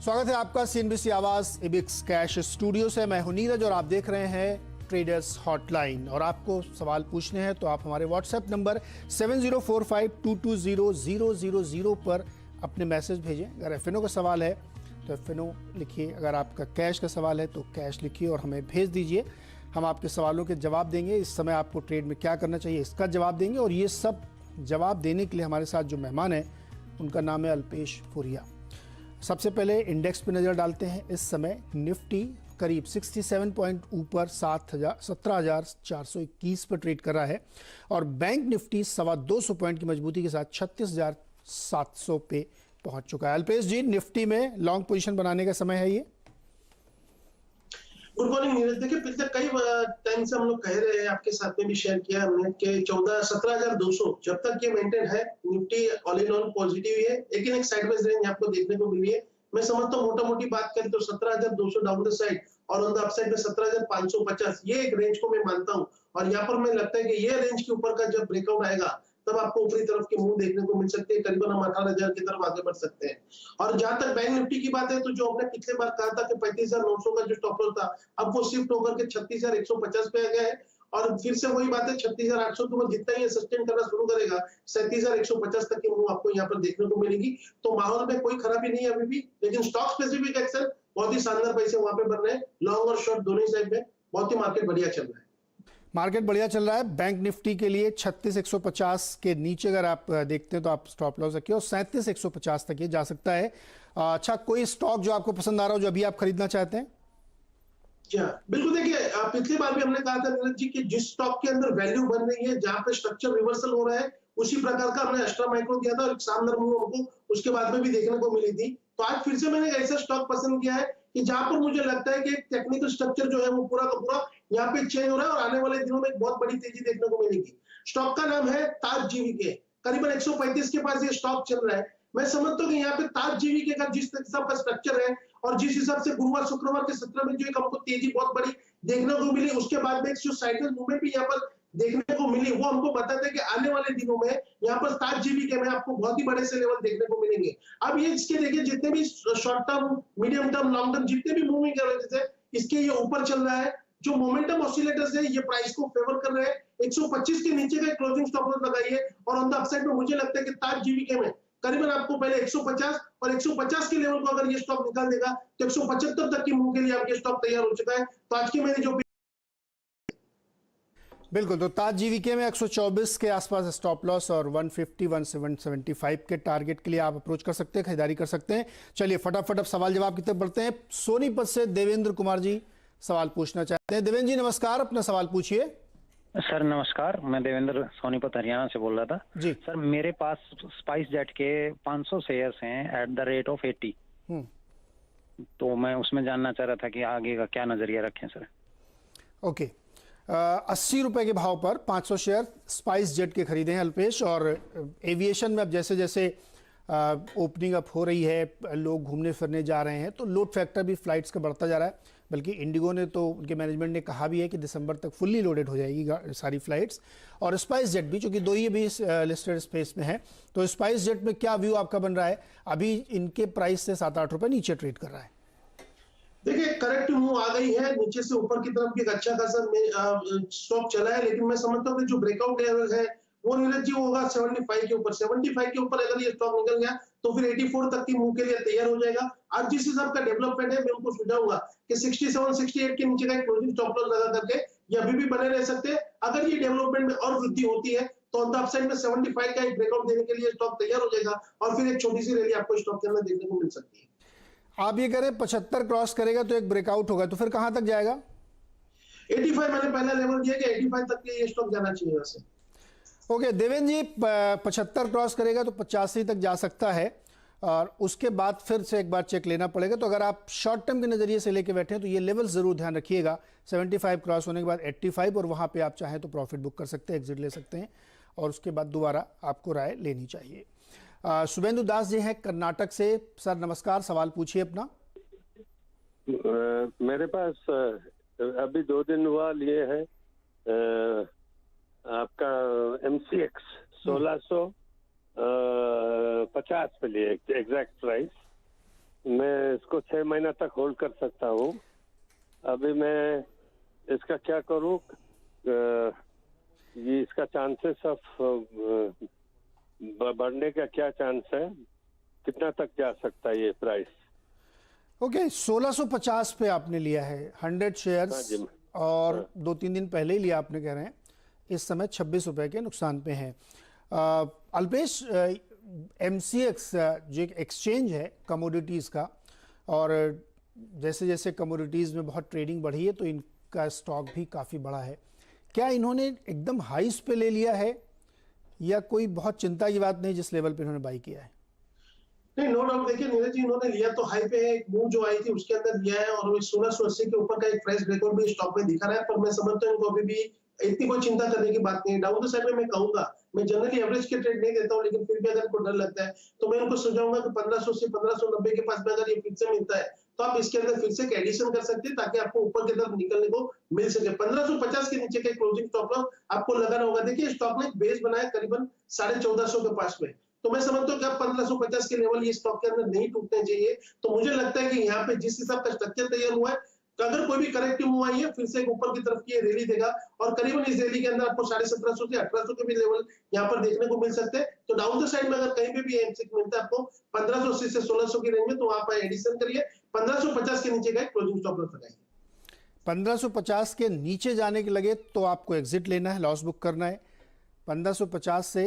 स्वागत है आपका सीएनबीसी आवाज इबिक्स कैश स्टूडियो से। मैं हूं नीरज और आप देख रहे हैं ट्रेडर्स हॉटलाइन। और आपको सवाल पूछने हैं तो आप हमारे व्हाट्सएप नंबर 7045220000 पर अपने मैसेज भेजें। अगर एफएनओ का सवाल है तो एफएनओ लिखिए, अगर आपका कैश का सवाल है तो कैश लिखिए और हमें भेज दीजिए। हम आपके सवालों के जवाब देंगे। इस समय आपको ट्रेड में क्या करना चाहिए इसका जवाब देंगे। और ये सब जवाब देने के लिए हमारे साथ जो मेहमान हैं उनका नाम है अल्पेश फुरिया। सबसे पहले इंडेक्स पे नज़र डालते हैं। इस समय निफ्टी करीब 67 पॉइंट ऊपर 17,421 पर ट्रेड कर रहा है और बैंक निफ्टी 225 पॉइंट की मजबूती के साथ 36,700 पे पहुंच चुका है। अल्पेश जी, निफ्टी में लॉन्ग पोजीशन बनाने का समय है ये? Good morning Neeraj. देखिए, पिछले कई टाइम से हम लोग कह रहे हैं, आपके साथ में भी शेयर किया हमने कि 17,200 जब तक ये मेंटेन है, Nifty all in all positive है, लेकिन एक साइडवेज रेंज आपको देखने को मिली है। मैं समझता हूँ मोटा मोटी बात करें तो 17,200 डाउन द साइड और ऑन द अपसाइड में 17,550, ये एक रेंज को मैं मानता हूँ। और यहाँ पर मैं लगता है कि ये रेंज के ऊपर का जब ब्रेकआउट आएगा तब आपको ऊपरी तरफ की मूव देखने को मिल सकती है। करीबन हम 18,000 की तरफ आगे बढ़ सकते हैं। और जहां तक बैंक निफ्टी की बात है तो जो आपने पिछले बार कहा था कि 35,900 का जो स्टॉप लॉस था, अब वो शिफ्ट होकर के 36,150 पे आ गया है। और फिर से वही बात है, 36,800 के ऊपर जितना ही सस्टेन करना शुरू करेगा, 37,150 तक की मूव आपको यहाँ पर देखने को मिलेगी। तो माहौल में कोई खराबी नहीं है अभी भी, लेकिन स्टॉक स्पेसिफिक एक्शन बहुत ही शानदार पैसे वहां पे बन रहे हैं। लॉन्ग और शॉर्ट दोनों ही साइड में बहुत ही मार्केट बढ़िया चल रहा है। मार्केट बढ़िया चल रहा है। बैंक निफ्टी के लिए 36,150 के नीचे अगर आप देखते हैं तो आप स्टॉप लॉस रखिए और 37,150 तक ये जा सकता है। अच्छा, कोई स्टॉक जो आपको पसंद आ रहा हो जो अभी आप खरीदना चाहते हैं? बिल्कुल। देखिए, पिछली बार भी हमने कहा था नीरज जी कि जिस स्टॉक के अंदर वैल्यू बन रही है, जहां पे स्ट्रक्चर रिवर्सल हो रहा है, उसी प्रकार का हमने एक्स्ट्रा माइक्रो दिया था और एक शानदार मूव हमको उसके बाद में भी देखने को मिली थी। तो आज फिर से मैंने एक ऐसा स्टॉक पसंद किया है कि जहां पर मुझे लगता है कि एक टेक्निकल स्ट्रक्चर जो है वो पूरा का पूरा यहाँ पे चेंज हो रहा है और आने वाले दिनों में एक बहुत बड़ी तेजी देखने को मिलेगी। स्टॉक का नाम है ताज जीवीके। करीबन 135 के पास ये स्टॉक चल रहा है। मैं समझता हूँ कि यहाँ पे ताज जीवीके का जिस हिसाब का स्ट्रक्चर है और जिस हिसाब से गुरुवार शुक्रवार के सत्र में जो एक हमको तेजी बहुत बड़ी देखने को मिली, उसके बाद में जो साइकिल मूवमेंट भी यहाँ पर देखने को मिली, वो हमको बताते हैं कि आने वाले दिनों में यहाँ पर 7 जीबी में आपको बहुत ही बड़े से लेवल देखने को मिलेंगे। अब ये इसके देखिए, जितने भी short term, medium term, long term जितने भी मूविंग एवरेजेस है, इसके ये ऊपर चल रहा है। जो मोमेंटम ऑसिलेटर्स है, ये प्राइस को फेवर कर रहे हैं। 125 के नीचे का क्लोजिंग स्टॉप लॉस लगाइए और ऑन द अपसाइड में मुझे लगता है कि ताज जीबीके में करीबन आपको पहले 150 और 150 के लेवल को अगर ये स्टॉक निकाल देगा तो 175 तक की मूव के लिए आपके स्टॉक तैयार हो चुका है। तो आज की मेरी जो बिल्कुल, तो ताज जीवीके में 124 के आसपास स्टॉप लॉस और 150 175 के टारगेट के लिए आप अप्रोच कर सकते हैं, खरीदारी कर सकते हैं। चलिए फटाफट अब सवाल जवाब की तरफ बढ़ते हैं। सोनीपत से देवेंद्र कुमार जी सवाल पूछना चाहते हैं। देवेंद्र जी नमस्कार, अपना सवाल पूछिए। सर नमस्कार, मैं देवेंद्र सोनीपत हरियाणा से बोल रहा था जी। सर, मेरे पास स्पाइस जेट के 500 शेयर्स हैं एट द रेट ऑफ 80। तो मैं उसमें जानना चाह रहा था कि आगे का क्या नजरिया रखें सर। ओके, 80 रुपए के भाव पर 500 शेयर स्पाइस जेट के खरीदे हैं अल्पेश। और एविएशन में अब जैसे जैसे ओपनिंग अप हो रही है, लोग घूमने फिरने जा रहे हैं, तो लोड फैक्टर भी फ्लाइट्स का बढ़ता जा रहा है। बल्कि इंडिगो ने तो, उनके मैनेजमेंट ने कहा भी है कि दिसंबर तक फुल्ली लोडेड हो जाएगी सारी फ्लाइट्स। और स्पाइस जेट भी, चूंकि दो ही भी लिस्टेड स्पेस में है, तो स्पाइस जेट में क्या व्यू आपका बन रहा है? अभी इनके प्राइस से 7-8 रुपए नीचे ट्रेड कर रहा है। देखिए, करेक्ट मूव आ गई है, नीचे से ऊपर की तरफ भी एक अच्छा खासा स्टॉक चला है। लेकिन मैं समझता हूँ कि जो ब्रेकआउट लेवल है वो नीरज जी होगा 75 के ऊपर। 75 के ऊपर अगर ये स्टॉक निकल गया तो फिर 84 तक की मूव के लिए तैयार हो जाएगा। आज जिस हिसाब का डेवलपमेंट है, मैं उनको सुझाऊंगा कि 67 68 के नीचे का एक क्लोजिंग स्टॉप लॉस लगा करके ये अभी भी बने रह सकते हैं। अगर ये डेवलपमेंट में और वृद्धि होती है तो ऑन द अपसाइड में 75 का एक ब्रेकआउट देने के लिए स्टॉक तैयार हो जाएगा और फिर एक छोटी सी रैली आपको स्टॉक के अंदर देखने को मिल सकती है। आप ये करें 75 क्रॉस करेगा तो एक ब्रेकआउट होगा, तो फिर कहां तक जाएगा? 85 मैंने पहला लेवल दिया कि 85 तक के ये स्टॉक जाना चाहिए वैसे। ओके देवेंद्र जी, 75 क्रॉस करेगा तो 85 तक जा सकता है और उसके बाद फिर से एक बार चेक लेना पड़ेगा। तो अगर आप शॉर्ट टर्म के नजरिए से लेके बैठे हैं तो ये लेवल जरूर ध्यान रखिएगा। 75 क्रॉस होने के बाद 85, और वहां पे आप चाहें तो प्रॉफिट बुक कर सकते हैं, एग्जिट ले सकते हैं और उसके बाद दोबारा आपको राय लेनी चाहिए। शुभेंदु दास जी हैं कर्नाटक से। सर नमस्कार, सवाल पूछिए अपना। मेरे पास अभी 2 दिन हुआ लिए है आपका MCX 1650 पे लिए एग्जैक्ट प्राइस। मैं मैं इसको 6 महीना तक होल्ड कर सकता हूँ। अभी मैं इसका क्या करूँ? ये इसका चांसेस ऑफ बढ़ने का क्या चांस है? कितना तक जा सकता है ये प्राइस? ओके, 1650 पे आपने लिया है 100 हाँ शेयर्स, जी। और 2-3 दिन पहले ही लिया आपने, कह रहे हैं इस समय 26 रुपए के नुकसान पे हैं। अल्पेश, MCX जो एक एक्सचेंज है कमोडिटीज़ का, और जैसे जैसे कमोडिटीज़ में बहुत ट्रेडिंग बढ़ी है तो इनका स्टॉक भी काफ़ी बड़ा है। क्या इन्होंने एकदम हाइस पे ले लिया है, या कोई बहुत चिंता की बात नहीं जिस लेवल पे इन्होंने बाई किया है? नहीं, नो डाउट। देखिए नीरज जी, इन्होंने लिया तो हाई पे है, एक मूव जो आई थी उसके अंदर लिया है, और 1680 के ऊपर का एक फ्रेश रिकॉर्ड भी स्टॉक में दिखा रहा है। पर मैं समझता हूँ इनको अभी भी इतनी कोई चिंता करने की बात नहीं है। डाउन द साइड में मैं कहूंगा, मैं जनरली एवरेज के ट्रेड नहीं देता हूँ, लेकिन फिर भी अगर इनको डर लगता है तो मैं उनको सुझाऊंगा कि 1500 से 1590 के पास में अगर ये फिर से मिलता है तो आप इसके अंदर फिर से एक एडिशन कर सकते हैं, ताकि आपको ऊपर की तरफ निकलने को मिल सके। 1550 के नीचे के क्लोजिंग स्टॉप लॉस आपको लगाना होगा। देखिए स्टॉक ने एक बेस बनाया करीबन 1450 के पास में, तो मैं समझता हूँ कि अब 1550 के लेवल ये स्टॉक के अंदर नहीं टूटने चाहिए। तो मुझे लगता है कि यहाँ पे जिस हिसाब का स्ट्रक्चर तैयार हुआ है, तो अगर कोई भी करेक्टिव मूव आई है फिर से एक ऊपर की तरफ की रैली देगा, और करीबन इस रैली के अंदर आपको 1750 से 1800 के भी लेवल यहाँ पर देखने को मिल सकते हैं। तो डाउन द साइड में अगर कहीं पे भी एमसीक्स मिलता है आपको 1580 से 1600 की रेंज में, तो वहां पर एडिशन करिए। 1550 के नीचे का क्लोजिंग स्टॉप लॉस लगाइए। 1550 के नीचे जाने के लगे तो आपको एग्जिट लेना है, लॉस बुक करना है। 1550 से